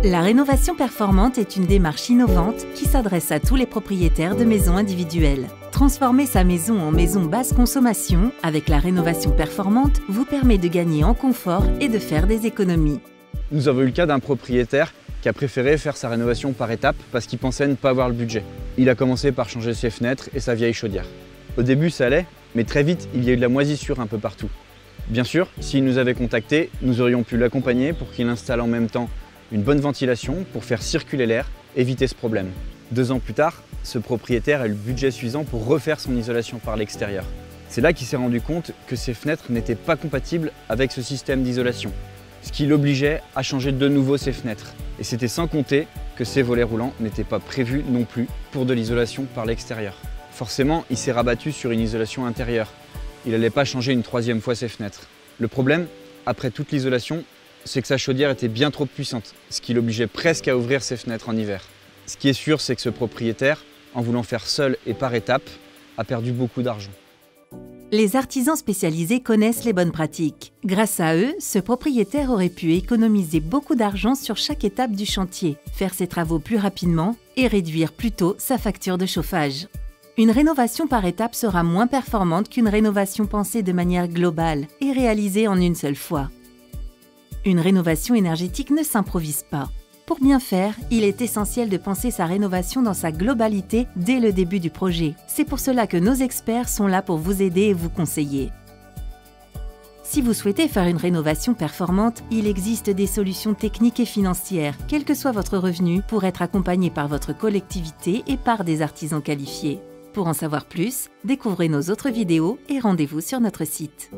La rénovation performante est une démarche innovante qui s'adresse à tous les propriétaires de maisons individuelles. Transformer sa maison en maison basse consommation avec la rénovation performante vous permet de gagner en confort et de faire des économies. Nous avons eu le cas d'un propriétaire qui a préféré faire sa rénovation par étapes parce qu'il pensait ne pas avoir le budget. Il a commencé par changer ses fenêtres et sa vieille chaudière. Au début ça allait, mais très vite il y a eu de la moisissure un peu partout. Bien sûr, s'il nous avait contactés, nous aurions pu l'accompagner pour qu'il installe en même temps une bonne ventilation pour faire circuler l'air, éviter ce problème. 2 ans plus tard, ce propriétaire a eu le budget suffisant pour refaire son isolation par l'extérieur. C'est là qu'il s'est rendu compte que ses fenêtres n'étaient pas compatibles avec ce système d'isolation, ce qui l'obligeait à changer de nouveau ses fenêtres. Et c'était sans compter que ses volets roulants n'étaient pas prévus non plus pour de l'isolation par l'extérieur. Forcément, il s'est rabattu sur une isolation intérieure. Il n'allait pas changer une 3e fois ses fenêtres. Le problème, après toute l'isolation, c'est que sa chaudière était bien trop puissante, ce qui l'obligeait presque à ouvrir ses fenêtres en hiver. Ce qui est sûr, c'est que ce propriétaire, en voulant faire seul et par étapes, a perdu beaucoup d'argent. Les artisans spécialisés connaissent les bonnes pratiques. Grâce à eux, ce propriétaire aurait pu économiser beaucoup d'argent sur chaque étape du chantier, faire ses travaux plus rapidement et réduire plus tôt sa facture de chauffage. Une rénovation par étapes sera moins performante qu'une rénovation pensée de manière globale et réalisée en une seule fois. Une rénovation énergétique ne s'improvise pas. Pour bien faire, il est essentiel de penser sa rénovation dans sa globalité dès le début du projet. C'est pour cela que nos experts sont là pour vous aider et vous conseiller. Si vous souhaitez faire une rénovation performante, il existe des solutions techniques et financières, quel que soit votre revenu, pour être accompagné par votre collectivité et par des artisans qualifiés. Pour en savoir plus, découvrez nos autres vidéos et rendez-vous sur notre site.